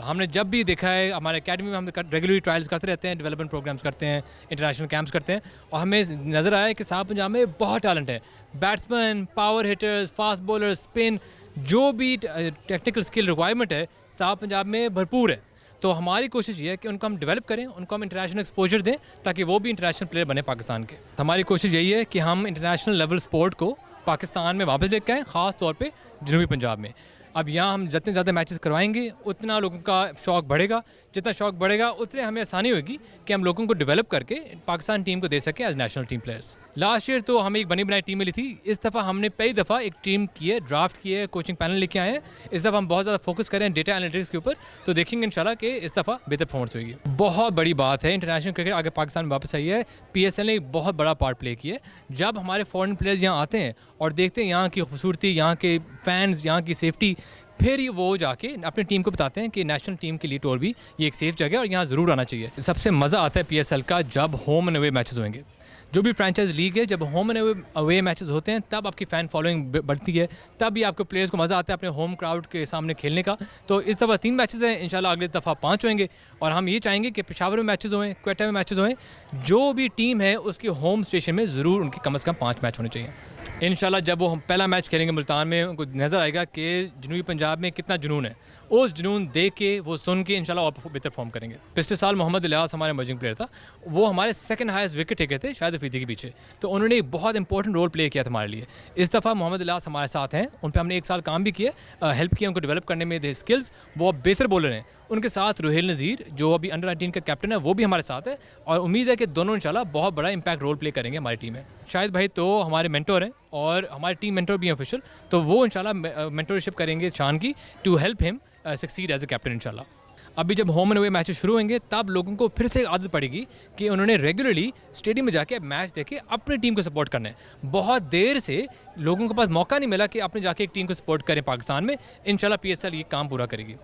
हमने जब भी देखा है हमारे एकेडमी में हम रेगुलरली ट्रायल्स करते रहते हैं, डेवलपमेंट प्रोग्राम्स करते हैं, इंटरनेशनल कैंप्स करते हैं और हमें नज़र आया कि साउथ पंजाब में बहुत टैलेंट है। Batsman, power hitters, fast bowler, spin, जो भी टेक्निकल स्किल रिक्वायरमेंट है साउथ पंजाब में भरपूर है। तो हमारी कोशिश ये है कि उनको हम डेवलप करें, उनको हम इंटरनेशनल एक्सपोजर दें ताकि वो भी इंटरनेशनल प्लेयर बने पाकिस्तान के। हमारी कोशिश यही है कि हम इंटरनेशनल लेवल स्पोर्ट को पाकिस्तान में वापस लेकर आएँ, ख़ास तौर पे जनूबी पंजाब में। अब यहाँ हम जितने ज़्यादा मैचेस करवाएंगे उतना लोगों का शौक़ बढ़ेगा, जितना शौक़ बढ़ेगा उतने हमें आसानी होगी कि हम लोगों को डेवलप करके पाकिस्तान टीम को दे सकें as national team players. Last year तो हमें एक बनी बनाई टीम मिली थी, इस दफ़ा हमने पहली दफ़ा एक टीम की है, ड्राफ्ट की है, कोचिंग पैनल लेके आए हैं। इस दफ़ा हम बहुत ज़्यादा फोकस करें डेटा एनालिटिक्स के ऊपर, तो देखेंगे इंशाल्लाह कि इस दफ़ा बेहतर परफॉर्मेंस होगी। बहुत बड़ी बात है, इंटरनेशनल क्रिकेट आगे पाकिस्तान में वापस आई है। PSL ने एक बहुत बड़ा पार्ट प्ले किया है। जब हमारे फॉरेन प्लेयर्स यहाँ आते हैं और देखते हैं यहाँ की खूबसूरती, यहाँ के फैंस, यहाँ की सेफ्टी, फिर ही वो जाके अपनी टीम को बताते हैं कि नेशनल टीम के लिए टूर भी ये एक सेफ जगह है और यहाँ ज़रूर आना चाहिए। सबसे मज़ा आता है PSL का जब होम एंड अवे मैचेस होंगे। जो भी फ्रेंचाइज लीग है, जब होम एंड अवे मैचेस होते हैं तब आपकी फ़ैन फॉलोइंग बढ़ती है, तब भी आपको प्लेयर्स को मज़ा आता है अपने होम क्राउड के सामने खेलने का। तो इस दफ़ा 3 मैचेस हैं, इंशाल्लाह अगली दफ़ा 5 होंगे और हम ये चाहेंगे कि पेशावर में मैचेस होएं, क्वेटा में मैचेस होएं। जो भी टीम है उसकी होम स्टेशन में ज़रूर उनके कम से कम 5 मैच होने चाहिए। इंशाल्लाह जब वो हम पहला मैच खेलेंगे मुल्तान में, उनको नज़र आएगा कि जनूबी पंजाब में कितना जुनून है। उस जुनून देख के, वो सुन के इंशाल्लाह और बेहतर फॉर्म करेंगे। पिछले साल मोहम्मद इलियास हमारे इमर्जिंग प्लेयर था, वो हमारे सेकंड हाईएस्ट विकेट टेकर थे शाहिद अफरीदी के पीछे, तो उन्होंने एक बहुत इंपॉर्टेंट रोल प्ले किया था हमारे लिए। इस दफ़ा मोहम्मद इलियास हमारे साथ हैं, उन पर हमने 1 साल काम भी किया, हेल्प किया उनको डेवलप करने में, दे स्किल्स। वो अब बेहतर बॉलर हैं। उनके साथ रुहेल नज़ीर जो अभी अंडर 19 का कैप्टन है, वो भी हमारे साथ है और उम्मीद है कि दोनों इंशाल्लाह बहुत बड़ा इंपैक्ट रोल प्ले करेंगे हमारी टीम में। शाहिद भाई तो हमारे मेंटोर हैं और हमारी टीम मेंटोर भी हैं ऑफिशियल, तो वो इंशाल्लाह मेंटोरशिप करेंगे शान की to help him succeed as a captain इंशाल्लाह। अभी जब होम एंड अवे मैचेस शुरू होंगे तब लोगों को फिर से एक आदत पड़ेगी कि उन्होंने रेगुलरली स्टेडियम में जाके मैच देखे अपनी टीम को सपोर्ट करना है। बहुत देर से लोगों के पास मौका नहीं मिला कि अपने जाके एक टीम को सपोर्ट करें पाकिस्तान में। इंशाल्लाह PSL ये काम पूरा करेगी।